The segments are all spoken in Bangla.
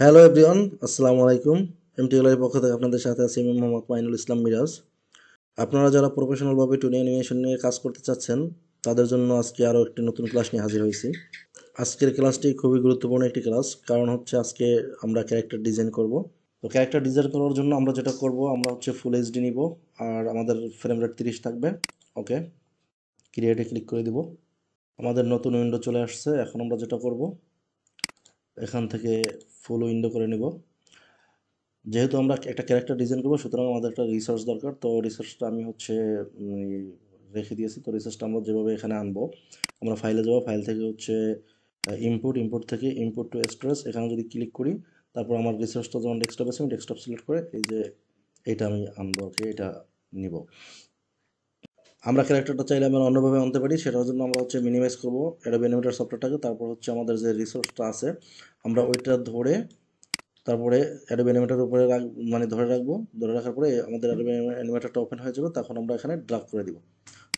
হ্যালো এভরিওয়ান, আসসালামু আলাইকুম। এমটিএল এর পক্ষ থেকে আপনাদের সাথে আছি আমি মোহাম্মদ মাইনুল ইসলাম মিরাজ। আপনারা যারা প্রফেশনালভাবে টুনি অ্যানিমেশন নিয়ে কাজ করতে চাচ্ছেন তাদের জন্য আজকে আরও একটি নতুন ক্লাস নিয়ে হাজির হয়েছি। আজকের ক্লাসটি খুবই গুরুত্বপূর্ণ একটি ক্লাস, কারণ হচ্ছে আজকে আমরা ক্যারেক্টার ডিজাইন করব। তো ক্যারেক্টার ডিজাইন করার জন্য আমরা যেটা করব, আমরা হচ্ছে ফুল এইচডি নিব, আর আমাদের ফ্রেম রেট 30 থাকবে। ওকে, ক্রিয়েটে ক্লিক করে দিব। আমাদের নতুন উইন্ডো চলে আসছে। এখন আমরা যেটা করব, এখান থেকে ফুল উইন্ডো করে নিব। যেহেতু আমরা একটা ক্যারেক্টার ডিজাইন করবো, সুতরাং আমাদের একটা রিসোর্স দরকার। তো রিসোর্সটা আমি হচ্ছে রেখে দিয়েছি। তো রিসোর্সটা আমরা যেভাবে এখানে আনবো, আমরা ফাইলে যাবো, ফাইল থেকে হচ্ছে ইনপুট থেকে ইনপুট টু স্টোরেজ, এখানে যদি ক্লিক করি, তারপর আমার রিসোর্সটা যেমন ডেস্কটপ আছে, আমি ডেস্কটপ সিলেক্ট করে এই যে এটা আমি আনবো, ওকে, এটা নিব। আমরা ক্যারেক্টারটা চাইলে আমরা অন্যভাবে আনতে পারি, সেটার জন্য আমরা হচ্ছে মিনিমাইজ করবো অ্যাডোবি অ্যানিমেটর সফটওয়্যারটাকে। তারপর হচ্ছে আমাদের যে রিসোর্সটা আছে, আমরা ওইটা ধরে তারপরে অ্যাডোবি অ্যানিমেটরের উপরে মানে ধরে রাখবো। ধরে রাখার পরে আমাদের অ্যাডোবি অ্যানিমেটরটা ওপেন হয়ে যাবে, তখন আমরা এখানে ড্রাগ করে দিব।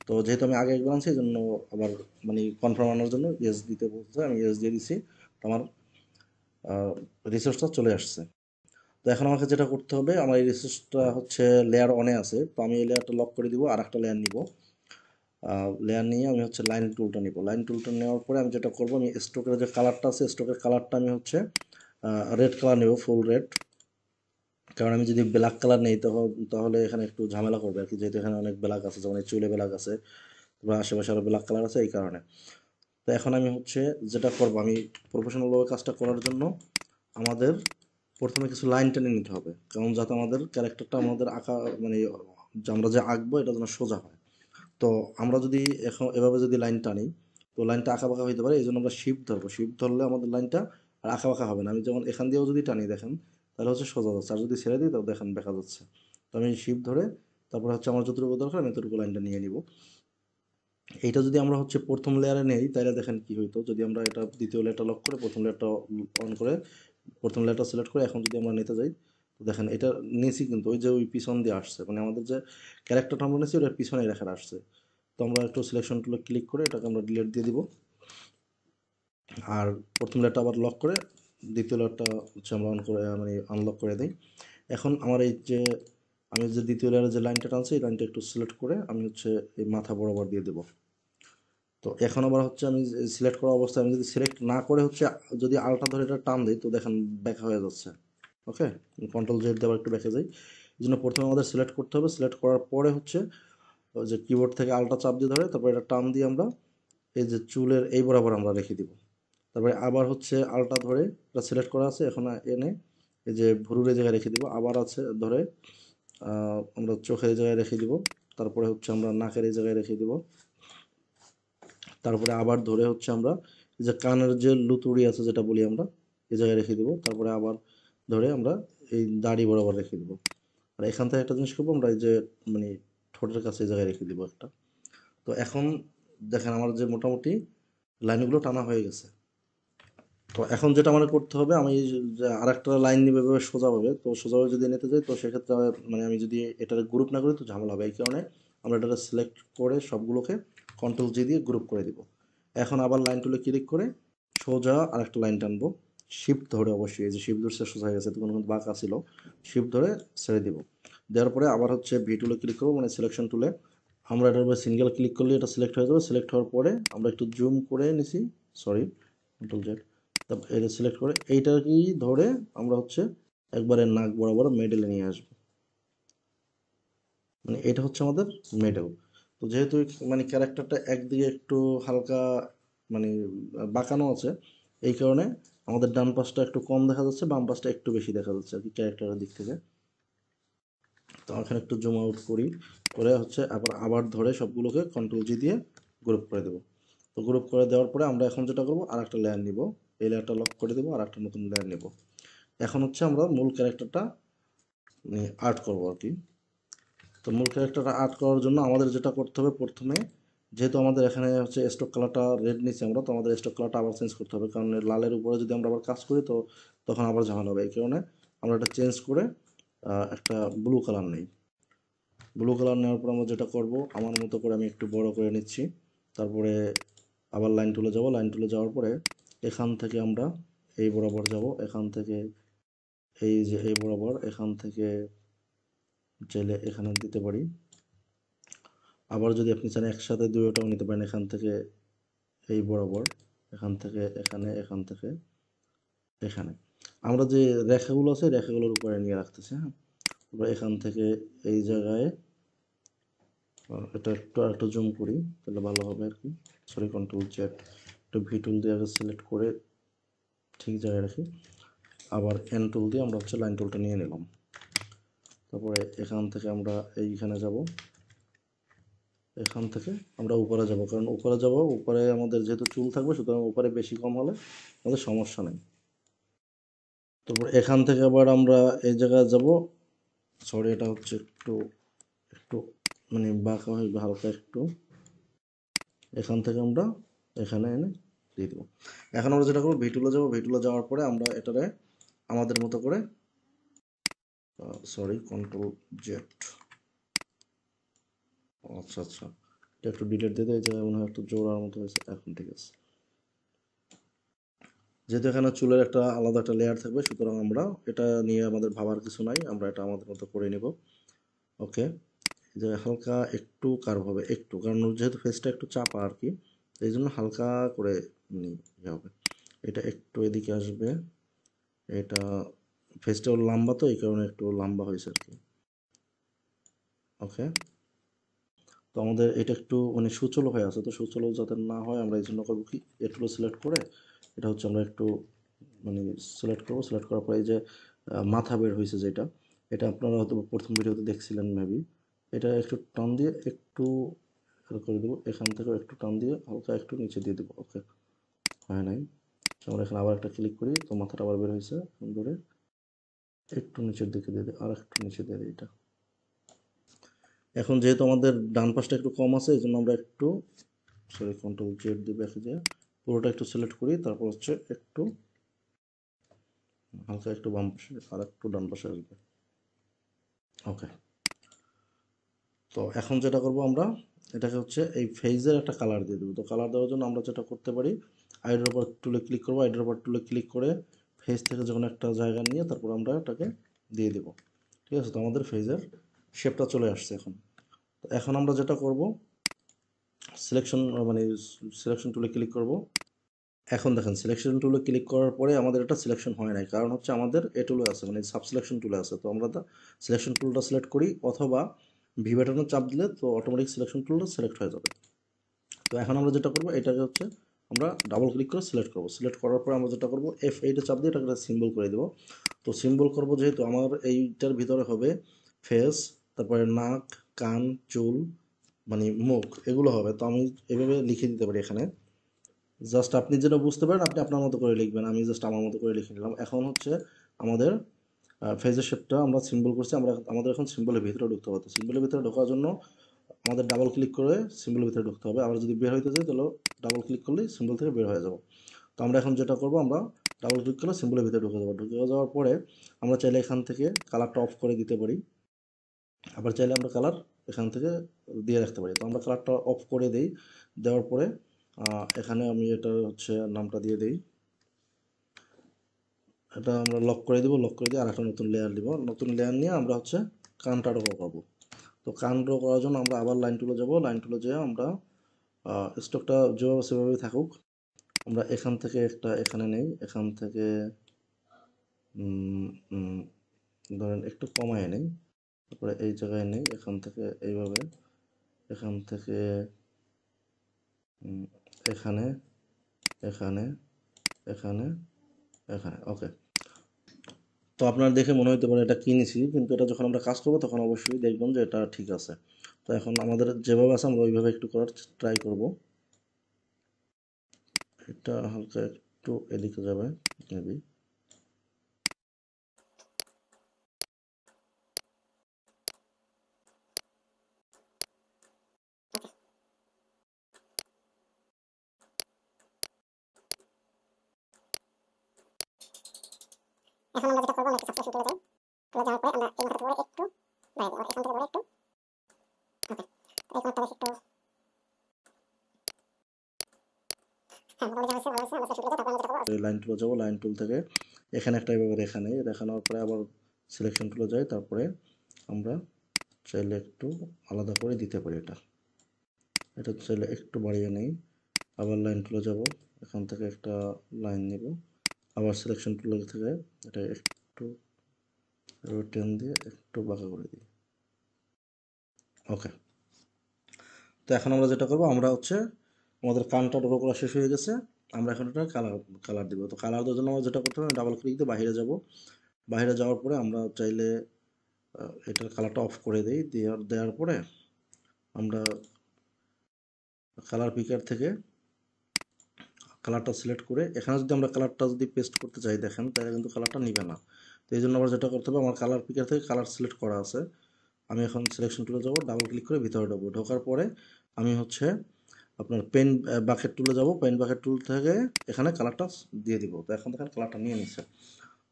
তো যেহেতু আমি আগে একবার আনছি, এই জন্য আবার মানে কনফার্ম আনার জন্য ইয়েস দিতে বলছে, আমি ইয়েস দিয়ে দিছি। তো আমার রিসোর্সটা চলে আসছে। তো এখন আমাকে যেটা করতে হবে, আমার এই রিসোর্সটা হচ্ছে লেয়ার অনে আছে, তো আমি এই লেয়ারটা লক করে দিব, আর একটা লেয়ার নিব। লেয়ার নিয়ে আমি হচ্ছে লাইন টুলটা নিব। লাইন টুলটা নেওয়ার পরে আমি যেটা করবো, আমি স্ট্রোকের যে কালারটা আছে, স্ট্রোকের কালারটা আমি হচ্ছে রেড কালার নেব, ফুল রেড। কারণ আমি যদি ব্ল্যাক কালার নেই, তখন তাহলে এখানে একটু ঝামেলা করবে আর কি, যেহেতু এখানে অনেক ব্ল্যাক আছে, যেমন এই চুলে ব্ল্যাক আছে বা আশেপাশে আরও ব্ল্যাক কালার আছে, এই কারণে। তো এখন আমি হচ্ছে যেটা করবো, আমি প্রফেশনালভাবে কাজটা করার জন্য আমাদের প্রথমে কিছু লাইন টেনে নিতে হবে, কারণ যাতে আমাদের ক্যারেক্টারটা আমাদের আঁকা মানে যে আমরা যে আঁকবো এটা যেন সোজা হয়। তো আমরা যদি এখন এভাবে যদি লাইন টানি, তো লাইনটা আঁকা বাঁকা হইতে পারে, এই জন্য আমরা শিফট ধরবো। শিফট ধরলে আমাদের লাইনটা আর আঁকা বাঁকা হবে না। আমি যেমন এখান দিয়েও যদি টানি, দেখেন, তাহলে হচ্ছে সোজা যাচ্ছে, আর যদি ছেড়ে দিই তাহলে দেখেন দেখা যাচ্ছে। তো আমি শিফট ধরে তারপরে হচ্ছে আমার যতটুকু দরকার আমি ততটুকু লাইনটা নিয়ে নিব। এইটা যদি আমরা হচ্ছে প্রথম লেয়ারে নেই, তাহলে দেখেন কি হইতো, যদি আমরা এটা দ্বিতীয় লেয়ারটা লক করে প্রথম লেয়ারটা অন করে প্রথম লেয়ারটা সিলেক্ট করে এখন যদি আমরা নিতে যাই, তো দেখেন এটা নিয়েছি, কিন্তু ওই যে ওই পিছন দিয়ে আসছে, মানে আমাদের যে ক্যারেক্টারটা আমরা নিয়েছি ওটার পিছনে রেখে আসছে। তো আমরা একটু সিলেকশন টুলে ক্লিক করে এটাকে আমরা ডিলিট দিয়ে দিব, আর প্রথম লেয়ারটা আবার লক করে দ্বিতীয় লেয়ারটা হচ্ছে আমরা অন করে মানে আনলক করে দিই। এখন আমার এই যে আমি যে দ্বিতীয় লেয়ারে যে লাইনটা টানছি, এই লাইনটা একটু সিলেক্ট করে আমি হচ্ছে এই মাথা বরাবর দিয়ে দেবো। তো এখন আবার হচ্ছে আমি সিলেক্ট করা অবস্থায় আমি যদি সিলেক্ট না করে হচ্ছে যদি আলটা ধরে এটা টান দিই, তো দেখেন ব্যাকা হয়ে যাচ্ছে। ওকে, কন্ট্রোল জেড দিয়ে আবার একটু ব্যাকে যাই। এই জন্য প্রথমে আমাদের সিলেক্ট করতে হবে। সিলেক্ট করার পরে হচ্ছে ওই যে কিবোর্ড থেকে আলটা চাপ দিয়ে ধরে তারপর এটা টান দিয়ে আমরা এই যে চুলের এই বরাবর আমরা রেখে দিব। তারপরে আবার হচ্ছে আলটা ধরে এটা সিলেক্ট করা আছে, এখন এনে এই যে ভুরুর এই জায়গায় রেখে দিব। আবার আছে ধরে আমরা চোখের এই জায়গায় রেখে দিব। তারপরে হচ্ছে আমরা নাকের এই জায়গায় রেখে দিব। তারপরে আবার ধরে হচ্ছে আমরা এই যে কানের যে লুতুড়ি আছে যেটা বলি আমরা, এই জায়গায় রেখে দিব। তারপরে আবার ধরে আমরা এই দাড়ি বরাবর রেখে দিব। আর এখান থেকে একটা জিনিস করবো, আমরা এই যে মানে ঠোঁটের কাছে এই জায়গায় রেখে দিব একটা। তো এখন দেখেন আমার যে মোটামুটি লাইনগুলো টানা হয়ে গেছে। তো এখন যেটা আমার করতে হবে, আমি যে আর একটা লাইন নিবে এভাবে সোজাভাবে, তো সোজাভাবে যদি নিতে যাই, তো সেক্ষেত্রে মানে আমি যদি এটার গ্রুপ না করি তো ঝামেলা হবে। এই কারণে আমরা এটা সিলেক্ট করে সবগুলোকে কন্ট্রোল জি দিয়ে গ্রুপ করে দিব। এখন আবার লাইন টুলে ক্লিক করে সোজা আর একটা লাইন টানবো, শিফট ধরে। অবশ্যই এই যে শিফট ধরে সোজা হয়ে গেছে, তো কোনো বাঁকা ছিল, শিফট ধরে ছেড়ে দিব। দেওয়ার পরে আবার হচ্ছে ভি টুলে ক্লিক করবো, মানে সিলেকশন টুলে। আমরা এটার উপরে সিঙ্গেল ক্লিক করলে এটা সিলেক্ট হয়ে যাবে। সিলেক্ট হওয়ার পরে আমরা একটু জুম করে নিছি, সরি, কন্ট্রোল জেড। তারপর এটা সিলেক্ট করে এইটাকেই ধরে আমরা হচ্ছে একবারে নাক বরাবর মিডলে নিয়ে আসবো। মানে এটা হচ্ছে আমাদের মিডল। তো যেহেতু মানে ক্যারেক্টারটা একদিকে একটু হালকা মানে বাঁকানো আছে, এই কারণে আমাদের ডান পাশটা একটু কম দেখা যাচ্ছে, বাম পাশটা একটু বেশি দেখা যাচ্ছে আর কি ক্যারেক্টারের দিক থেকে। তো এখানে একটু জুম আউট করি, করে হচ্ছে আবার আবার ধরে সবগুলোকে কন্ট্রোল জি দিয়ে গ্রুপ করে দেবো। তো গ্রুপ করে দেওয়ার পরে আমরা এখন যেটা করবো, আর একটা লেয়ার নিব, এই লেয়ারটা লক করে দেবো, আর একটা নতুন লেয়ার নেব। এখন হচ্ছে আমরা মূল ক্যারেক্টারটা আর্ট করবো আর কি। তো মূল ক্যারেক্টারটা আর্ট করার জন্য আমাদের যেটা করতে হবে, প্রথমে যেহেতু আমাদের এখানে হচ্ছে স্টক কালারটা রেড নিচ্ছি আমরা, তো আমাদের স্টক কালারটা আবার চেঞ্জ করতে হবে, কারণ লালের উপরে যদি আমরা আবার কাজ করি তো তখন আবার ঝামেলা হবে। এই কারণে আমরা এটা চেঞ্জ করে একটা ব্লু কালার নেই। ব্লু কালার নেওয়ার পর আমরা যেটা করব, আমার মতো করে আমি একটু বড় করে নিচ্ছি। তারপরে আবার লাইন টুলে যাব। লাইন টুলে যাওয়ার পরে এখান থেকে আমরা এই বরাবর যাব, এখান থেকে এই যে এই বরাবর এখান থেকে চাইলে এখানে দিতে পারি। আবার যদি আপনি চান একসাথে দুটোটাও নিতে পারেন, এখান থেকে এই বরাবর, এখান থেকে এখানে, এখান থেকে এখানে। আমরা যে রেখাগুলো আছে রেখাগুলোর উপরে নিয়ে রাখতেছি। হ্যাঁ, এবার এখান থেকে এই জায়গায় এটা একটু আরেকটু জুম করি তাহলে ভালো হবে আর কি। সরি, কন্ট্রোল জেড, একটু ভি টুল দিয়ে আগে সিলেক্ট করে ঠিক জায়গায় রাখি। আবার এন টুল দিয়ে আমরা হচ্ছে লাইন টুলটা নিয়ে নিলাম। তারপরে এখান থেকে আমরা এইখানে যাব, এখান থেকে আমরা উপরে যাব, কারণ উপরে যাব, উপরে আমাদের যেহেতু চুল থাকবে সুতরাং উপরে বেশি কম হলে আমাদের সমস্যা নেই। তারপর এখান থেকে আবার আমরা এই জায়গায় যাব। সরি, এটা হচ্ছে একটু একটু মানে বাঁকা হয়ে হালকা একটু। এখান থেকে আমরা এখানে এনে দিয়ে দেবো। এখন আমরা যেটা করবো, ভিটুলে যাবো, ভিটুলে যাওয়ার পরে আমরা এটারে আমাদের মতো করে, সরি, কন্ট্রোল জেড, আচ্ছা আচ্ছা, এটা একটু ডিলিট দিয়ে দেয়, এই জায়গায় মনে হয় একটু জোড়ার মতো হয়েছে। এখন ঠিক আছে, যেহেতু এখানে চুলের একটা আলাদা একটা লেয়ার থাকবে সুতরাং আমরা এটা নিয়ে আমাদের ভাবার কিছু নাই, আমরা এটা আমাদের মতো করে নেব। ওকে, যে হালকা একটু কার্ভ হবে একটু, কারণ ওর যেহেতু ফেসটা একটু চাপা আর কি, এই জন্য হালকা করে ইয়ে হবে। এটা একটু এদিকে আসবে, এটা ফেসটা লম্বা তো এই কারণে একটু লম্বা হয়েছে আর কি। ওকে, তো আমাদের এটা একটু মানে সুচলো হয়ে আছে, তো সুচলো যাতে না হয় আমরা এই জন্য করবো কি, একটু সিলেক্ট করে এটা হচ্ছে আমরা একটু মানে সিলেক্ট করবো। সিলেক্ট করার পরে এই যে মাথা বের হয়েছে যেটা, এটা আপনারা হয়তো প্রথম ভিডিওতে দেখছিলেন মেবি, এটা একটু টান দিয়ে একটু করে দেবো, এখান থেকেও একটু টান দিয়ে হালকা একটু নিচে দিয়ে দেবো। ওকে, হয় নাই, আমরা এখানে আবার একটা ক্লিক করি, তো মাথাটা আবার বের হয়েছে, ধরে একটু নিচের দিকে দিয়ে দিই, আর একটু নিচে দিয়ে দিই এটা। এখন যেহেতু আমাদের ডান পাশটা একটু কম আছে এই জন্য আমরা একটু, সরি, কন্ট্রোল জেড দিয়ে ব্যাকে যে পুরোটা একটু সিলেক্ট করি, তারপর হচ্ছে একটু হালকা একটু বাম পাশে আর একটু ডান পাশে আসবে। ওকে, তো এখন যেটা করব আমরা এটাকে হচ্ছে এই ফেজের একটা কালার দিয়ে দেবো। তো কালার দেওয়ার জন্য আমরা যেটা করতে পারি, আইডের উপর টুলে ক্লিক করবো, আইডের উপর টুলে ক্লিক করে ফেজ থেকে যখন একটা জায়গা নিয়ে তারপর আমরা এটাকে দিয়ে দেবো। ঠিক আছে, তো আমাদের ফেজের শেপটা চলে আসছে এখন। তো এখন আমরা যেটা করব, সিলেকশন মানে সিলেকশন টুলে ক্লিক করব। এখন দেখেন সিলেকশন টুলে ক্লিক করার পরে আমাদের এটা সিলেকশন হয় নাই, কারণ হচ্ছে আমাদের এ টুলে আছে মানে সাব সিলেকশন টুলে আছে। তো আমরা সিলেকশন টুলটা সিলেক্ট করি অথবা ভি বাটনে চাপ দিলে তো অটোমেটিক সিলেকশন টুলটা সিলেক্ট হয়ে যাবে। তো এখন আমরা যেটা করবো এটাকে হচ্ছে আমরা ডাবল ক্লিক করে সিলেক্ট করবো। সিলেক্ট করার পরে আমরা যেটা করবো F8 চাপ দিয়ে এটাকে সিম্বল করে দেবো। তো সিম্বল করবো যেহেতু আমার এইটার ভিতরে হবে ফেস, তারপরে নাক, কান, চুল, মানে মুখ, এগুলো হবে। তো আমি এভাবে লিখে দিতে পারি এখানে, জাস্ট আপনি যেটা বুঝতে পারেন আপনি আপনার মতো করে লিখবেন, আমি জাস্ট আমার মতো করে লিখে নিলাম। এখন হচ্ছে আমাদের ফেজের শেপটা আমরা সিম্বল করছি, আমরা আমাদের এখন সিম্বলের ভিতরে ঢুকতে হবে। তো সিম্বলের ভিতরে ঢোকার জন্য আমাদের ডাবল ক্লিক করে সিম্বলের ভিতরে ঢুকতে হবে। আবার যদি বের হইতে যাই তাহলে ডাবল ক্লিক করলেই সিম্বল থেকে বের হয়ে যাব। তো আমরা এখন যেটা করব, আমরা ডাবল ক্লিক করলে সিম্বলের ভিতরে ঢুকে যাবো। ঢুকে যাওয়ার পরে আমরা চাইলে এখান থেকে কালারটা অফ করে দিতে পারি, আবার চাইলে আমরা কালার এখান থেকে দিয়ে রাখতে পারি। তো আমরা কালারটা অফ করে দিই, দেওয়ার পরে এখানে আমি এটা হচ্ছে নামটা দিয়ে দিই, এটা আমরা লক করে দিব। লক করে দিয়ে আর একটা নতুন লেয়ার দিব, নতুন লেয়ার নিয়ে আমরা হচ্ছে কানটা ড্র করবো। তো কান ড্র করার জন্য আমরা আবার লাইন টুলে যাব, লাইন টুলে যেয়ে আমরা স্টকটা যেভাবে সেভাবেই থাকুক, আমরা এখান থেকে একটা এখানে নেই, এখান থেকে ধরেন একটু কমায় নেই, তারপরে এই জায়গায় নেই, এখান থেকে এইভাবে, এখান থেকে এখানে, এখানে, এখানে, এখানে। ওকে, তো আপনার দেখে মনে হতে পারে এটা কিনেছি, কিন্তু এটা যখন আমরা কাজ করবো তখন অবশ্যই দেখবেন যে এটা ঠিক আছে। তো এখন আমাদের যেভাবে আছে আমরা ওইভাবে একটু করার ট্রাই করব। এটা হালকা একটু এদিকে যাবে মেবি। এখন আমরা যেটা করবো, আমরা একটু সাবস্ক্রিপশন তুলে যাই, তুলে যাওয়ার পরে আমরা এই মাথাটা করে একটু বাড়াই দিই, এখান থেকে বড় একটু। ওকে, এই কোণটা বেশ একটু, হ্যাঁ মোটামুটি যা হচ্ছে ভালো হচ্ছে, আমরা সেটা শুরু করে তারপর আমরা যেটা করবো। এই লাইন টুলে যাব, লাইন টুল থেকে এখানে একটা এভাবে রেখা নেই, রেখা নেওয়ার পরে আবার সিলেকশন টুলে যাই, তারপরে আমরা চাইলে একটু আলাদা করে দিতে পারি। এটা চাইলে একটু বাড়িয়ে নেই, আবার লাইন টুলে যাব, এখান থেকে একটা লাইন নেব, আবার সিলেকশন টুল থেকে এটা একটু টেন দিয়ে একটু বাঁকা করে দিই। ওকে, তো এখন আমরা যেটা করবো, আমরা হচ্ছে আমাদের কানটা ড্র করা শেষ হয়ে গেছে, আমরা এখন এটা কালার দিব। তো কালার দেওয়ার জন্য আমরা যেটা করতে হবে, ডাবল ক্লিক দিয়ে বাইরে যাব, বাইরে যাওয়ার পরে আমরা চাইলে এটার কালারটা অফ করে দিই, দেওয়ার পরে আমরা কালার পিকার থেকে কালারটা সিলেক্ট করে এখানে যদি আমরা কালারটা যদি পেস্ট করতে চাই, দেখেন তাহলে কিন্তু কালারটা নিবে না। তো এই জন্য আবার যেটা করতে হবে, আমার কালার পিকার থেকে কালার সিলেক্ট করা আছে, আমি এখন সিলেকশন টুলে যাব, ডাবল ক্লিক করে ভিতরে ঢোকবো, ঢোকার পরে আমি হচ্ছে আপনার পেন বাকেট টুলে যাব, পেন বাকেট টুল থেকে এখানে কালারটা দিয়ে দিব। তো এখন দেখেন কালারটা নিয়ে নিচ্ছে।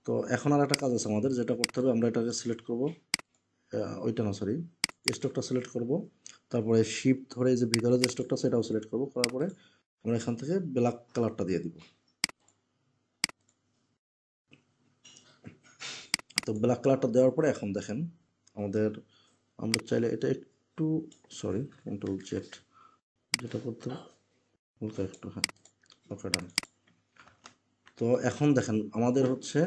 তো এখন আর একটা কাজ আছে আমাদের, যেটা করতে হবে, আমরা এটাকে সিলেক্ট করব, ওইটা না সরি, স্টকটা সিলেক্ট করব, তারপরে শিফট ধরে যে ভিতরে যে স্টকটা সেটাও সিলেক্ট করব, করার পরে আমরা এখান থেকে ব্ল্যাক কালারটা দিয়ে দিব। তো ব্ল্যাক কালারটা দেওয়ার পরে এখন দেখেন আমাদের, আমরা চাইলে এটা একটু সরি কন্ট্রোল জেড, যেটা করতে হালকা একটু, হ্যাঁ ওকে ডান। তো এখন দেখেন আমাদের হচ্ছে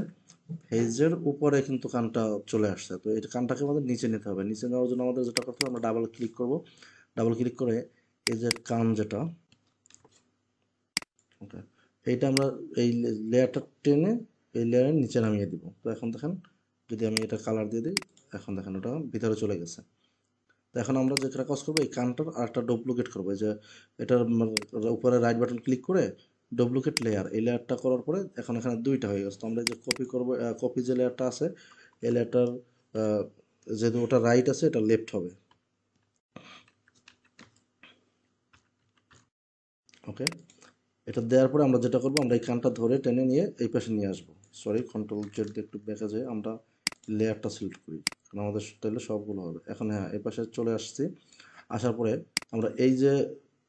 ফেজের উপরে কিন্তু কানটা চলে আসছে। তো এই কানটাকে আমাদের নিচে নিতে হবে, নিচে নেওয়ার জন্য আমাদের যেটা করতে হবে, আমরা ডাবল ক্লিক করব, ডাবল ক্লিক করে এই যে কান যেটা, ওকে, এইটা আমরা এই লেয়ারটা টেনে এই লেয়ারের নিচে নামিয়ে দিব। তো এখন দেখেন যদি আমি এটা কালার দিয়ে দিই, এখন দেখেন ওটা ভিতরে চলে গেছে। তো এখন আমরা যেটা কাজ করবো, এই কানটার আর একটা ডুপ্লিকেট করবো, যে এটার উপরে রাইট বাটন ক্লিক করে ডুপ্লিকেট লেয়ার, এই লেয়ারটা করার পরে এখন এখানে দুইটা হয়ে গেছে। তো আমরা যে কপি করবো, কপি যে লেয়ারটা আছে, এই লেয়ারটার যেহেতু ওটা রাইট আছে, এটা লেফট হবে। ওকে, এটা দেওয়ার পরে আমরা যেটা করবো, আমরা এই কানটা ধরে টেনে নিয়ে এই পাশে নিয়ে আসবো। সরি কন্ট্রোল জেড দিয়ে একটু দেখা যায়, আমরা লেয়ারটা সিলেক্ট করি, কারণ আমাদের তাহলে সবগুলো হবে। এখন হ্যাঁ এই পাশে চলে আসছি, আসার পরে আমরা এই যে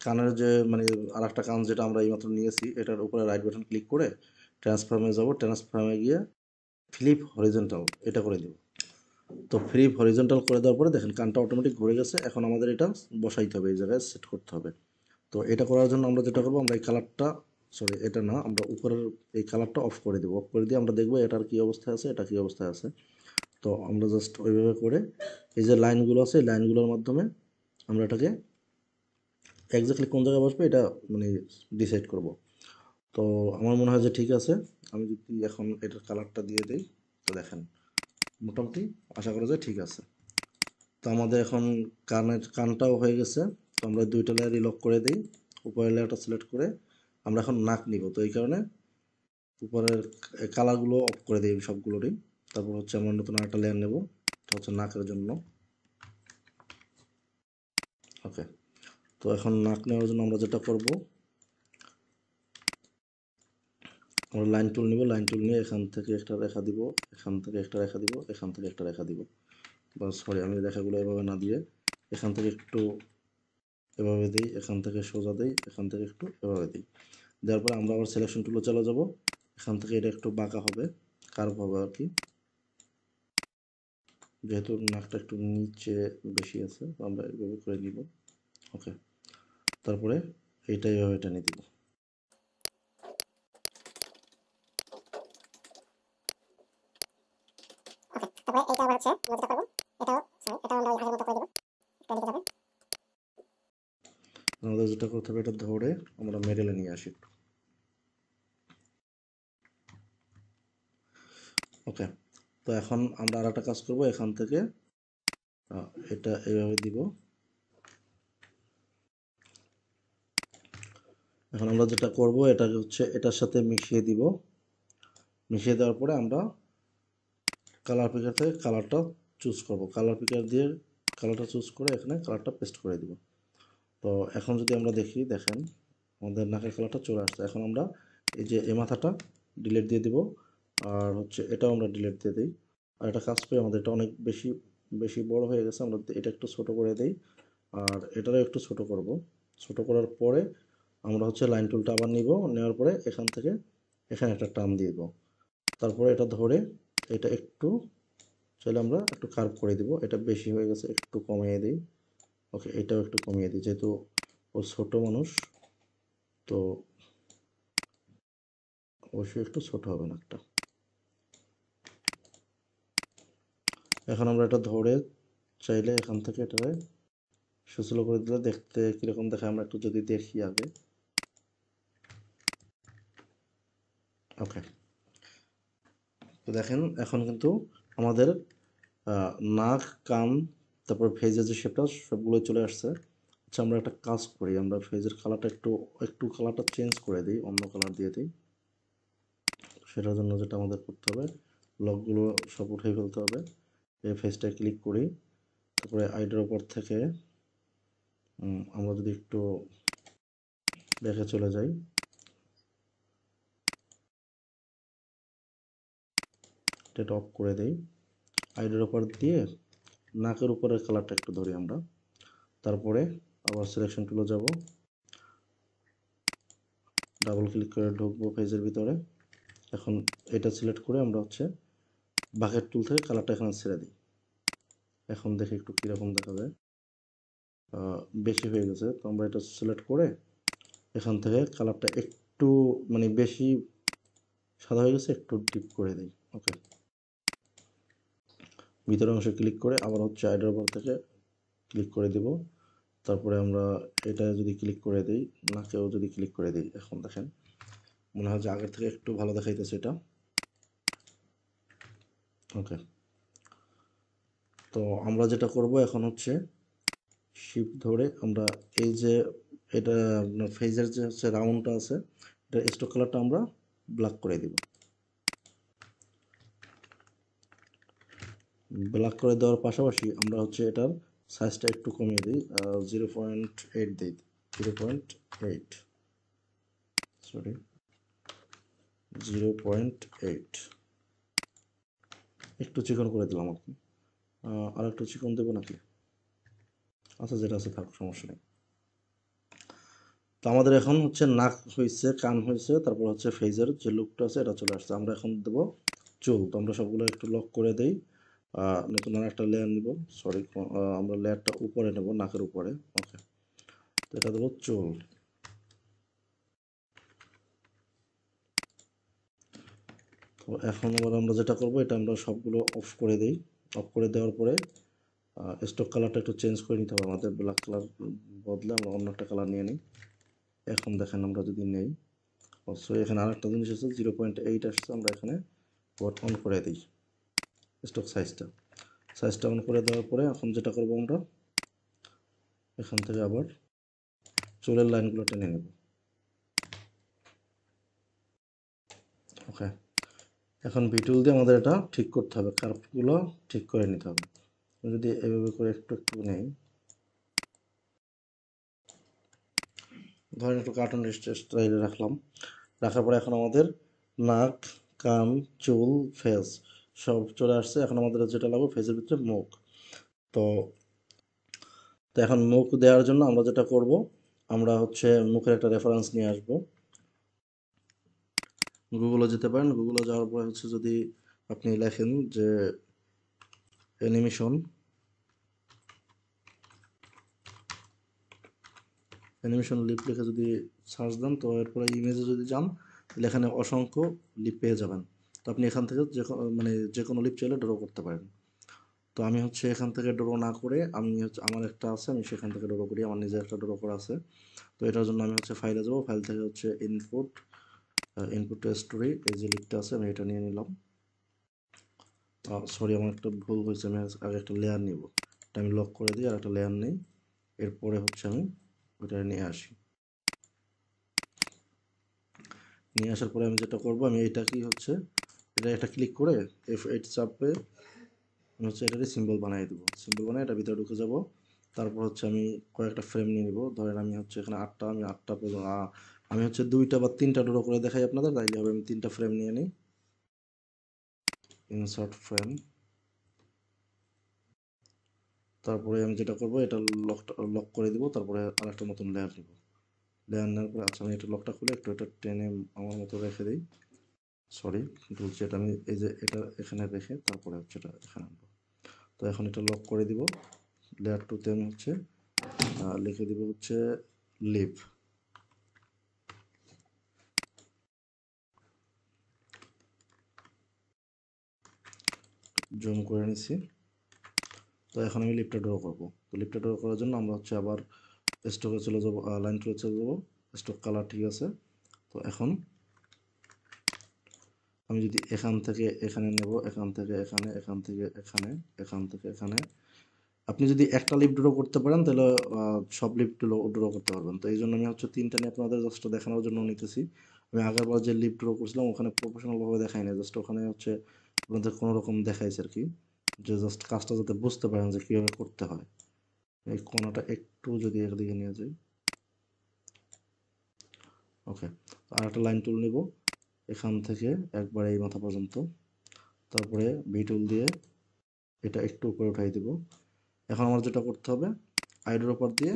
কানের যে মানে আর একটা কান যেটা আমরা এইমাত্র নিয়েছি, এটার উপরে রাইট বাটন ক্লিক করে ট্রান্সফর্মে যাব, ট্রান্সফর্মে গিয়ে ফ্লিপ হরিজন্টাল এটা করে দিব। তো ফ্লিপ হরিজন্টাল করে দেওয়ার পরে দেখেন কানটা অটোমেটিক ঘুরে গেছে। এখন আমাদের এটা বসাইতে হবে, এই জায়গায় সেট করতে হবে। তো এটা করার জন্য আমরা যেটা করবো, আমরা এই কালারটা সরি এটা না, আমরা উপরের এই কালারটা অফ করে দেবো, অফ করে দিয়ে আমরা দেখবো এটার কী অবস্থায় আছে, এটা কী অবস্থায় আছে। তো আমরা জাস্ট ওইভাবে করে এই যে লাইনগুলো আছে, এই লাইনগুলোর মাধ্যমে আমরা এটাকে এক্স্যাক্টলি কোন জায়গায় বসবে এটা মানে ডিসাইড করব। তো আমার মনে হয় যে ঠিক আছে, আমি যদি এখন এটার কালারটা দিয়ে দিই, তো দেখেন মোটামুটি আশা করা যায় ঠিক আছে। তো আমাদের এখন কানটাও হয়ে গেছে। তো আমরা দুইটা লেয়ারই লক করে দিই, উপরের লেয়ারটা সিলেক্ট করে আমরা এখন নাক নিব। তো এই কারণে উপরের কালারগুলো অফ করে দিই সবগুলোরই। তারপর হচ্ছে আমরা নতুন আরেকটা লেয়ার নেব, তো হচ্ছে নাকের জন্য। ওকে, তো এখন নাক নেওয়ার জন্য আমরা যেটা করব, আমরা লাইন টুল নিব, লাইন টুল নিয়ে এখান থেকে একটা রেখা দিব, এখান থেকে একটা রেখা দিব, এখান থেকে একটা রেখা দিব। বা সরি আমি রেখাগুলো এভাবে না দিয়ে এখান থেকে একটু এভাবে দিই, এখান থেকে সোজা দিই, এখান থেকে একটু এভাবে দিই। দেওয়ার পরে আমরা আবার সিলেকশন টুলে চলে যাব, এখান থেকে এটা একটু বাঁকা হবে, কার্ভ হবে আর কি, যেহেতু নাকটা একটু নিচে বেশি আছে, তো আমরা এভাবে করে দিব। ওকে, তারপরে এইটা এভাবে টেনে দিব। ওকে তারপরে এইটা আবার হচ্ছে আমরা যেটা করবো, এটাও সরি এটাও আমরা আগের মতো করে দেবো, করে দিতে হবে। আমাদের যেটা করতে হবে, এটা ধরে আমরা মেডেলে নিয়ে আসি একটু। ওকে, তো এখন আমরা আর একটা কাজ করবো, এখান থেকে এটা এইভাবে দিব। এখন আমরা যেটা করব, এটা হচ্ছে এটার সাথে মিশিয়ে দিব, মিশিয়ে দেওয়ার পরে আমরা কালার পিকার থেকে কালারটা চুজ করব, কালার পিকার দিয়ে কালারটা চুজ করে এখানে কালারটা পেস্ট করে দিব। তো এখন যদি আমরা দেখি, দেখেন আমাদের নাকের কালারটা চলে আসছে। এখন আমরা এই যে এই মাথাটা ডিলিট দিয়ে দিব, আর হচ্ছে এটাও আমরা ডিলিট দিয়ে দিই। আর এটা কাজ করে আমাদের এটা অনেক বেশি বেশি বড় হয়ে গেছে, আমরা এটা একটু ছোট করে দিই, আর এটারও একটু ছোট করব। ছোট করার পরে আমরা হচ্ছে লাইন টুলটা আবার নিব, নেওয়ার পরে এখান থেকে এখানে একটা টান দিয়ে দেবো। তারপরে এটা ধরে এটা একটু চাইলে আমরা একটু কার্ভ করে দিব, এটা বেশি হয়ে গেছে একটু কমিয়ে দিই। ওকে, এটাও একটু কমিয়ে দিই, যেহেতু ও ছোট মানুষ তো অবশ্যই একটু ছোট হবে না একটা। এখন আমরা এটা ধরে চাইলে এখান থেকে এটারে সুস্লো করে দিলে দেখতে কীরকম দেখায় আমরা একটু যদি দেখি আগে। ওকে, তো দেখেন এখন কিন্তু আমাদের নাক, কান, তারপর ফেজের যে শেপটা সবগুলোই চলে আসছে। আচ্ছা, আমরা একটা কাজ করি, আমরা ফেজের কালারটা একটু একটু কালারটা চেঞ্জ করে দিই, অন্য কালার দিয়ে দিই। সেটার জন্য যেটা আমাদের করতে হবে, লকগুলো সব উঠিয়ে ফেলতে হবে। এই ফেজটা ক্লিক করি, তারপরে আইডের ওপর থেকে আমরা যদি একটু দেখে চলে যাই, এটা অফ করে দেই। আইডের ওপর দিয়ে নাকের উপরের কালারটা একটু ধরি আমরা, তারপরে আবার সিলেকশন টুলে যাব, ডাবল ক্লিক করে ঢুকবো পেজের ভিতরে। এখন এটা সিলেক্ট করে আমরা হচ্ছে বাকেট টুল থেকে কালারটা এখানে ছেড়ে দিই। এখন দেখি একটু কীরকম দেখা যায়, বেশি হয়ে গেছে, তো আমরা এটা সিলেক্ট করে এখান থেকে কালারটা একটু মানে বেশি সাদা হয়ে গেছে, একটু ডিপ করে দিই। ওকে, ভিতরের অংশে ক্লিক করে আবার হচ্ছে আইডের ওপর থেকে ক্লিক করে দিব, তারপরে আমরা এটা যদি ক্লিক করে দিই, নাকেও যদি ক্লিক করে দিই, এখন দেখেন মনে হয় যে আগের থেকে একটু ভালো দেখাইতেছে এটা। ওকে, তো আমরা যেটা করব এখন হচ্ছে শিফট ধরে আমরা এই যে এটা আপনার ফেজের যে হচ্ছে রাউন্ডটা আছে, এটা স্টক কালারটা আমরা ব্ল্যাক করে দিব। ব্ল্যাক করে দেওয়ার পাশাপাশি আমরা হচ্ছে এটার সাইজটা একটু কমিয়ে দিই, 0.8 দিই, 0.8, সরি 0.8, একটু চিকন করে দিলাম। আপনি আর একটু চিকন দেবো নাকি? আচ্ছা, যেটা আছে থাক, সমস্যা নেই। তো আমাদের এখন হচ্ছে নাক হয়েছে, কান হয়েছে, তারপর হচ্ছে ফেজের যে লুকটা আছে এটা চলে আসছে। আমরা এখন দেবো চুল, তো আমরা সবগুলো একটু লক করে দেই। নতুন আর একটা লেয়ার নিব, সরি আমরা লেয়ারটা উপরে নেব, নাকের উপরে। ওকে, তো এটা দেবো চুল। তো এখন আবার আমরা যেটা করব, এটা আমরা সবগুলো অফ করে দিই। অফ করে দেওয়ার পরে স্টক কালারটা একটু চেঞ্জ করে নিতে হবে আমাদের, ব্ল্যাক কালার বদলে আমরা অন্য একটা কালার নিয়ে নিই। এখন দেখেন আমরা যদি নেই, অবশ্যই এখানে আরেকটা জিনিস আছে, 0.8 আসছে, আমরা এখানে অন করে দিই স্টক সাইজটা অন করে দেওয়ার পরে এখন যেটা করব, আমরা এখান থেকে আবার চুলের লাইনগুলো টেনে নেব। ওকে, এখন ভিটুল দিয়ে আমাদের এটা ঠিক করতে হবে, কার্ভগুলো ঠিক করে নিতে হবে। যদি এভাবে করে একটু একটু নেই, ধরেন একটু কার্টুন স্টাইলে রাখলাম, রাখার পরে এখন আমাদের নাক, কান, চুল, ফেস সব চলে আসছে। এখন আমাদের যেটা লাগবে ফেসের ভিতরে মুখ। তো তো এখন মুখ দেওয়ার জন্য আমরা যেটা করব, আমরা হচ্ছে মুখের একটা রেফারেন্স নিয়ে আসব। গুগলে যেতে পারেন, গুগলে যাওয়ার পরে হচ্ছে যদি আপনি লেখেন যে অ্যানিমেশন লিপ লিখে যদি সার্চ দেন, তো এরপরে ইমেজে যদি যান তাহলে এখানে অসংখ্য লিপ পেয়ে যাবেন। তো আপনি এখান থেকে মানে যে কোনো লিপ চাইলে ড্র করতে পারেন। তো আমি হচ্ছে এখান থেকে ড্র না করে, আমি হচ্ছে আমার একটা আছে, আমি সেখান থেকে ড্র করি, আমার নিজের একটা ড্র করা আছে। তো এটার জন্য আমি হচ্ছে ফাইলে যাবো, ফাইল থেকে হচ্ছে ইনপুট স্টোরি, এই যে লিপটা আছে আমি এটা নিয়ে নিলাম। সরি, আমার একটা ভুল হয়েছে, আমি আগে একটা লেয়ার নিব, এটা আমি লক করে দিই আর একটা লেয়ার নিই, এরপরে হচ্ছে আমি ওটা নিয়ে আসি। নিয়ে আসার পরে আমি যেটা করব, আমি এটা কি হচ্ছে এটা একটা ক্লিক করে F8 চাপে আমি হচ্ছে এটারই সিম্বল বানিয়ে দেবো। সিম্বল বানিয়ে এটা ভিতরে ঢুকে যাব। তারপর হচ্ছে আমি কয়েকটা ফ্রেম নিয়ে নিব, ধরেন আমি হচ্ছে এখানে আমি আটটা পর্যন্ত, আমি হচ্ছে 2টা বা 3টা ড্র করে দেখাই আপনাদের, তাইলে হবে। আমি 3টা ফ্রেম নিয়ে নিই, ইনসার্ট ফ্রেম। তারপরে আমি যেটা করব, এটা লক করে দিব, তারপরে আরেকটা নতুন লেয়ার নিব। লেয়ার নেওয়ার পরে আচ্ছা আমি এটা লকটা খুলে একটু এটা টেনে আমার মতো রেখে দিই। সরি, বলছি এটা আমি এই যে এটা এখানে রেখে তারপরে হচ্ছে এটা এখানে আনবো। তো এখন এটা লক করে দিব। লেয়ার টুতে আমি হচ্ছে লিখে দিব হচ্ছে লিভ। জুম করে নিছি। তো এখন আমি লিফটটা ড্র করবো। তো লিফটটা ড্র করার জন্য আমরা হচ্ছে আবার স্ট্রোকে চলে যাবো, লাইন টুলে চলে যাবো। স্ট্রোক কালার ঠিক আছে। তো এখন আমি যদি এখান থেকে এখানে নেব, এখান থেকে এখানে, এখান থেকে এখানে, এখান থেকে এখানে, আপনি যদি একটা লিফট ড্র করতে পারেন তাহলে সব লিফট ড্র করতে পারবেন। তো এই জন্য আমি হচ্ছে তিনটা নিয়ে আপনাদের জাস্ট দেখানোর জন্য নিতেছি। আমি আগেরবার যে লিফট ড্র করছিলাম ওখানে প্রফেশনালভাবে দেখাই না, জাস্ট ওখানে হচ্ছে আপনাদের কোনো রকম দেখাইছে আর কি, যে জাস্ট কাজটা যাতে বুঝতে পারেন যে কীভাবে করতে হয়। এই কোণাটা একটু যদি একদিকে নিয়ে যাই, ওকে। আর একটা লাইন টুল নিব এখান থেকে একবারে এই মাথা পর্যন্ত, তারপরে ভি টুল দিয়ে এটা একটু উপরে উঠাই দিব। এখন আমার যেটা করতে হবে, আইডের উপর দিয়ে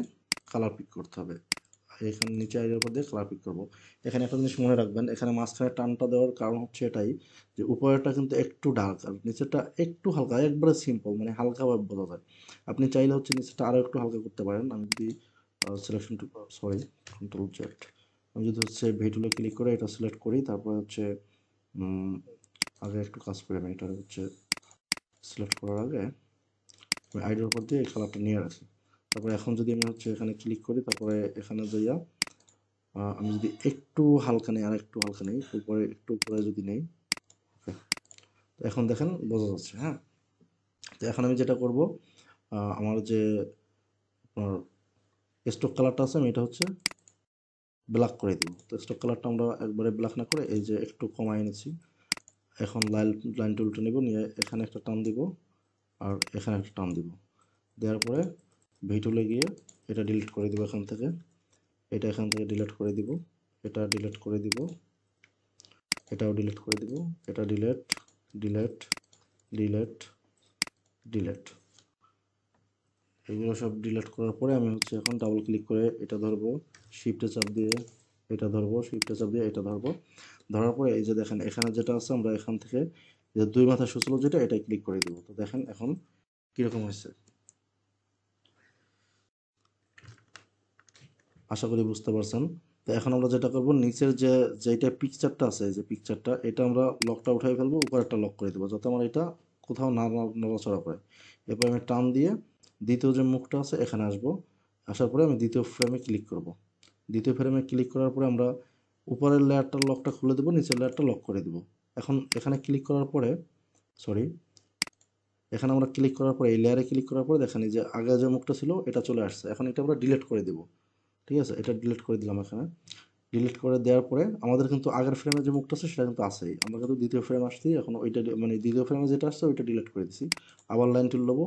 কালার পিক করতে হবে। এখানে নিচে আইডের উপর দিয়ে কালার পিক করবো। এখানে একটা জিনিস মনে রাখবেন, এখানে মাঝখানে টানটা দেওয়ার কারণ হচ্ছে এটাই যে উপরেরটা কিন্তু একটু ডার্ক আর নিচেরটা একটু হালকা, একবারে সিম্পল মানে হালকাভাবে বোঝা যায়। আপনি চাইলে হচ্ছে নিচেরটা আরও একটু হালকা করতে পারেন। আমি যদি selection to sorry control Z, আমি যদি হচ্ছে ভিটুলে ক্লিক করে এটা সিলেক্ট করি, তারপরে হচ্ছে আগে একটু কাজ করি। আমি এটা হচ্ছে সিলেক্ট করার আগে আমি আইডির উপর দিয়ে এই কালারটা নিয়ে রাখি। তারপরে এখন যদি আমি হচ্ছে এখানে ক্লিক করি, তারপরে এখানে যাইয়া আমি যদি একটু হালকা নেই, আর একটু হালকা নেই, উপরে একটু উপরে যদি নেই, ওকে। তো এখন দেখেন বোঝা যাচ্ছে, হ্যাঁ। তো এখন আমি যেটা করব, আমার যে আপনার স্টোক কালারটা আছে আমি এটা হচ্ছে ব্ল্যাক করে দিব। তো স্টোক কালারটা আমরা একবারে ব্ল্যাক না করে এই যে একটু কমাই এনেছি। এখন লাইন টুলটা নিব, নিয়ে এখানে একটা টান দিব আর এখানে একটা টান দিব, দেওয়ার পরে ভি টুলে গিয়ে এটা ডিলিট করে দিব এখান থেকে, এটা এখান থেকে ডিলিট করে দিব, এটা ডিলিট করে দিব, এটাও ডিলিট করে দিব, এটা ডিলিট, ডিলিট, ডিলিট, ডিলিট, এগুলো সব ডিলিট করার পরে আমি হচ্ছে এখন ডাবল ক্লিক করে এটা ধরবো, শিফটে চাপ দিয়ে এটা ধরবো, শিফটে চাপ দিয়ে এটা ধরবো। ধরার পরে এই যে দেখেন এখানে যেটা আছে আমরা এখান থেকে যে দুই মাথা সূচল যেটা এটাই ক্লিক করে দেবো। তো দেখেন এখন কীরকম হয়েছে, আশা করি বুঝতে পারছেন। তো এখন আমরা যেটা করব, নিচের যেটা পিকচারটা আছে, যে পিকচারটা এটা আমরা লকটা উঠাই ফেলবো, উপরে একটা লক করে দেবো যাতে আমার এটা কোথাও না নড়াচড়া করে। এরপর আমি টান দিয়ে দ্বিতীয় যে মুখটা আছে এখানে আসবো, আসার পরে আমি দ্বিতীয় ফ্রেমে ক্লিক করব। দ্বিতীয় ফ্রেমে ক্লিক করার পরে আমরা উপরের লেয়ারটার লকটা খুলে দেবো, নিচের লেয়ারটা লক করে দেবো। এখন এখানে ক্লিক করার পরে সরি এখানে আমরা ক্লিক করার পরে এই লেয়ারে ক্লিক করার পরে দেখেন এই যে আগে যে মুখটা ছিল এটা চলে আসছে। এখন এটা আমরা ডিলিট করে দেবো, ঠিক আছে। এটা ডিলিট করে দিলাম। এখানে ডিলিট করে দেওয়ার পরে আমাদের কিন্তু আগের ফ্রেমে যে মুখটা আছে সেটা কিন্তু আছেই, আমরা কিন্তু দ্বিতীয় ফ্রেম আসছি এখন ওইটা মানে দ্বিতীয় ফ্রেমে যেটা আসছে ওইটা ডিলিট করে দিছি। আবার লাইন টুল নেবো,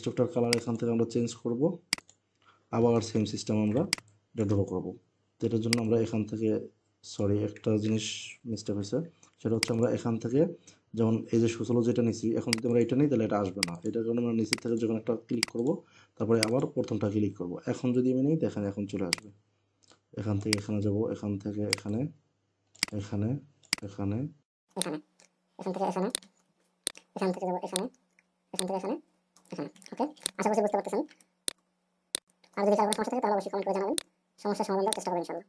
স্ট্রোকটার কালার এখান থেকে আমরা চেঞ্জ করব, আবার সেম সিস্টেম আমরা এটা ড্র করবো। তো এটার জন্য আমরা এখান থেকে সরি একটা জিনিস মিস্টেক হয়েছে, সেটা হচ্ছে আমরা এখান থেকে যেমন এই যে সূচলো যেটা নিছি, এখন যদি আমরা এটা নিই তাহলে এটা আসবে না। এটার কারণে আমরা নিচের থেকে যখন একটা ক্লিক করব তারপরে আবার প্রথমটা ক্লিক করব। এখন যদি আমি নিই দেখেন এখন চলে আসবে। এখান থেকে এখানে যাব, এখান থেকে এখানে, এখানে, এখানে, এখানে, এখান থেকে এখানে, এখান থেকে যাবো এখানে, এখান থেকে এখানে, এখানে। ওকে, আশা করছি বুঝতে পারতেছেন। আর যদি কারো কোনো সমস্যা থাকে তাহলে অবশ্যই কমেন্ট করে জানাবেন, সমস্যার সমাধান দেওয়ার চেষ্টা করবো ইনশাল্লাহ।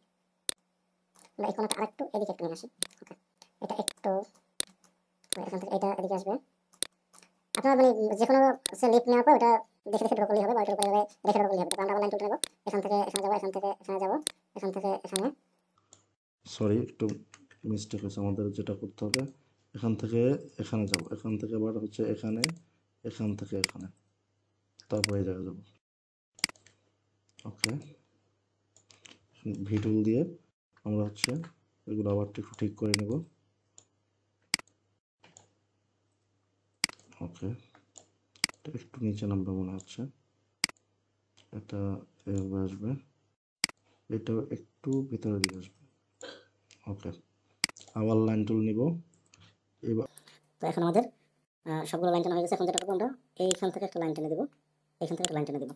আমরা এই কোণাটা আরেকটু এদিকে একটু নিয়ে আসি। ওকে, এটা একটু এখান থেকে এটা এদিকে আসবে। আপনার মানে যে কোনো লিপ নেওয়ার পর ওটা দেখে দেখে ড্র করলেই হবে বা ওইটার উপরে দেখে ড্র করলেই হবে। তো আমরা আবার লাইন টুলটা নেবো, এখান থেকে এখানে যাবো, এখান থেকে এখানে যাবো, এখান থেকে এখানে। সরি একটু মিস্টেক হয়েছে। আমাদের যেটা করতে হবে এখান থেকে এখানে যাব, এখান থেকে আবার হচ্ছে এখানে, এখান থেকে এখানে, তারপরে এই জায়গায় যাব। ওকে, ভি টুল দিয়ে আমরা হচ্ছে এগুলো আবার একটু ঠিক করে নেব। ওকে, এটা একটু নিচে নামবে মনে হচ্ছে, এটা এভাবে আসবে, এটাও একটু ভিতরের দিকে আসবে। ওকে, আবার লাইন টুল নিব এবার। তো এখন আমাদের সবগুলো লাইন টানা হয়ে গেছে। এখন যেটা করবো আমরা এইখান থেকে একটা লাইন টেনে দেবো, এইখান থেকে একটা লাইন টেনে দেবো,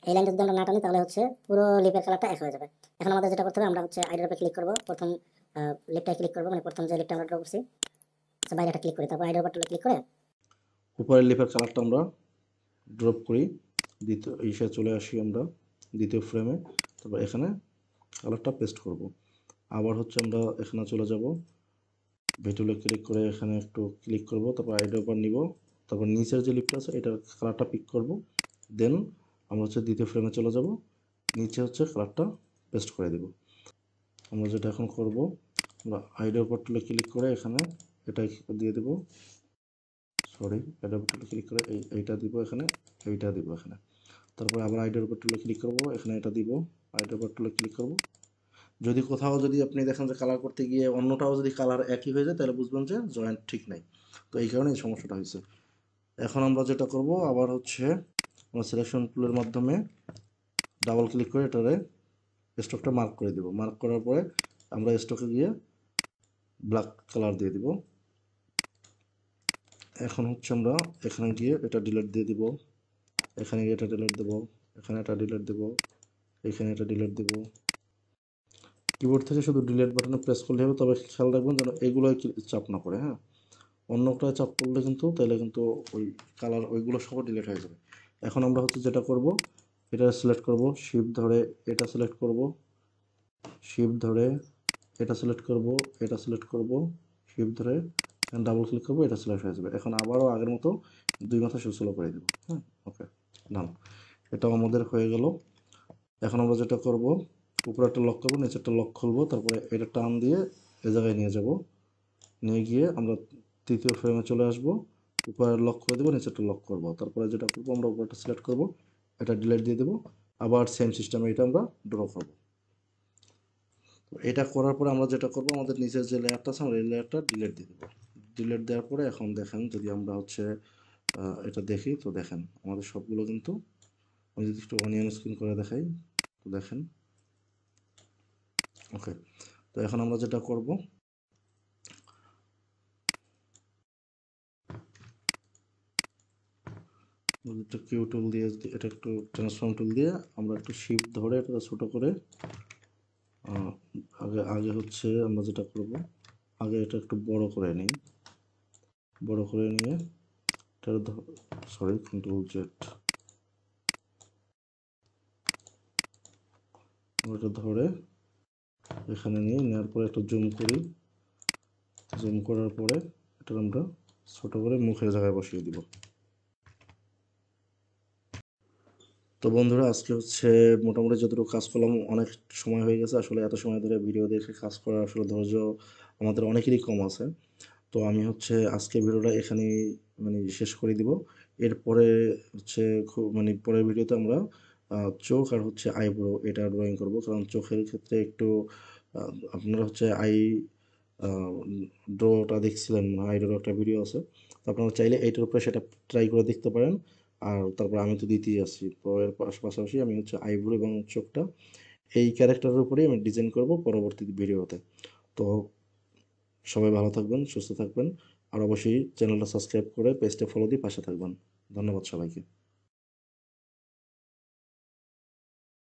এই লাইনটা যদি আমরা না টানি তাহলে হচ্ছে পুরো লিপের কালারটা এক হয়ে যাবে। এখন আমাদের যেটা করতে হবে, আমরা হচ্ছে আইডিয়ার উপরে ক্লিক করব, প্রথম লিপটায় ক্লিক করব, মানে প্রথম যে লিপটা আমরা ড্র করছি বাইরেটা ক্লিক করি, তারপর আইডিয়ার উপর ক্লিক করে উপরের লিপের কালারটা আমরা ড্রপ করি, দ্বিতীয় ইসে চলে আসি আমরা দ্বিতীয় ফ্রেমে, তারপর এখানে কালারটা পেস্ট করব। আবার হচ্ছে আমরা এখানে চলে যাব, ভিটুলে ক্লিক করে এখানে একটু ক্লিক করব, তারপর আইডিয়ার উপর নিব, তারপর নিচের যে লিপটা আছে এটার কালারটা পিক করব, দেন আমরা হচ্ছে দ্বিতীয় ফ্রেমে চলে যাব, নিচে হচ্ছে কালারটা পেস্ট করে দেব। আমরা যেটা এখন করব, আমরা আইডিয়ার উপর ক্লিক করে এখানে এটা দিয়ে দেব, সরি আইডিয়ার উপর ক্লিক করে এইটা দিব, এখানে এইটা দিব এখানে, তারপরে আবার আইডিয়ার উপর ক্লিক করব, এখানে এটা দিব, আইডিয়ার উপর ক্লিক করব। যদি কোথাও যদি আপনি দেখেন যে কালার করতে গিয়ে অন্যটাও যদি কালার একই হয়ে যায় তাহলে বুঝবেন যে জয়েন্ট ঠিক নাই, তো এই কারণে এই সমস্যাটা হয়েছে। এখন আমরা যেটা করব, আবার হচ্ছে আমরা সিলেকশন টুলের মাধ্যমে ডাবল ক্লিক করে এটারে স্টকটা মার্ক করে দেব। মার্ক করার পরে আমরা স্টকে গিয়ে ব্ল্যাক কালার দিয়ে দিব। এখন হচ্ছে আমরা এখানে গিয়ে এটা ডিলিট দিয়ে দিব, এখানে গিয়ে এটা ডিলিট দেব, এখানে এটা ডিলিট দেব, এখানে এটা ডিলিট দেব। কিবোর্ড থেকে শুধু ডিলিট বাটনে প্রেস করলে হবে, তবে খেয়াল রাখবেন যেন এগুলো চাপ না পড়ে, হ্যাঁ, অন্যটা চাপ করলে কিন্তু তাহলে কিন্তু ওই কালার ওইগুলো সব ডিলিট হয়ে যাবে। এখন আমরা হচ্ছে যেটা করব, এটা সিলেক্ট করব, শিফট ধরে এটা সিলেক্ট করব, শিফট ধরে এটা সিলেক্ট করব, এটা সিলেক্ট করব, শিফট ধরে ডাবল ক্লিক করব, এটা সিলেক্ট হয়ে যাবে। এখন আবারও আগের মতো দুই মাথা সুসলো করে দেব, হ্যাঁ, ওকে, ডান। এটাও আমাদের হয়ে গেল। এখন আমরা যেটা করব, উপরেরটা লক করব, নিচেরটা লক খুলবো, তারপরে এটা টান দিয়ে এ জায়গায় নিয়ে যাব, নিয়ে গিয়ে আমরা তৃতীয় ফ্রেমে চলে আসব, উপরের লক করে দেবো, নিচেরটা লক করব, তারপরে যেটা করবো আমরা উপরেরটা সিলেক্ট করব, এটা ডিলিট দিয়ে দেবো, আবার সেম সিস্টেমে এটা আমরা ড্র করব। এটা করার পরে আমরা যেটা করব, আমাদের নিচের যে লেয়ারটা আছে আমরা এই লেয়ারটা ডিলিট দিয়ে দেবো। ডিলিট দেওয়ার পরে এখন দেখেন যদি আমরা হচ্ছে এটা দেখি, তো দেখেন আমাদের সবগুলো কিন্তু, আমি যদি একটু অনিয়ন স্ক্রিন করে দেখাই, তো দেখেন, ওকে। তো এখন আমরা যেটা করব, একটা কিউ টুল দিয়ে, এটা একটু ট্রান্সফর্ম টুল দিয়ে আমরা একটু শিফট ধরে এটা ছোট করে আগে আগে হচ্ছে আমরা যেটা করব, আগে এটা একটু বড় করে নিই, বড় করে নিয়ে এটা সরি কন্ট্রোল জেড, এটা ধরে এখানে নিয়ে নেওয়ার পরে একটু জুম করি, জুম করার পরে এটা আমরা ছোট করে মুখের জায়গায় বসিয়ে দিব। তো বন্ধুরা আজকে হচ্ছে মোটামুটি যতটুকু কাজ করলাম, অনেক সময় হয়ে গেছে, আসলে এত সময় ধরে ভিডিও দেখে কাজ করার আসলে ধৈর্য আমাদের অনেকেরই কম আছে। তো আমি হচ্ছে আজকে ভিডিওটা এখানেই মানে শেষ করে দিব। এরপরে হচ্ছে খুব মানে পরের ভিডিওতে আমরা চোখ আর হচ্ছে আইব্রো এটা ড্রয়িং করব, কারণ চোখের ক্ষেত্রে একটু আপনারা হচ্ছে ড্রটা দেখছিলেন, আই ড্র একটা ভিডিও আছে, তো আপনারা চাইলে এইটার উপরে সেটা ট্রাই করে দেখতে পারেন। আর তারপর আমি তো দিতেই আসছি, তো এর পাশাপাশি আমি হচ্ছে আইব্রো এবং চোখটা এই ক্যারেক্টারের উপরেই আমি ডিজাইন করব পরবর্তী ভিডিওতে। তো সবাই ভালো থাকবেন, সুস্থ থাকবেন, আর অবশ্যই চ্যানেলটা সাবস্ক্রাইব করে পেজটা ফলো দিয়ে পাশে থাকবেন। ধন্যবাদ সবাইকে।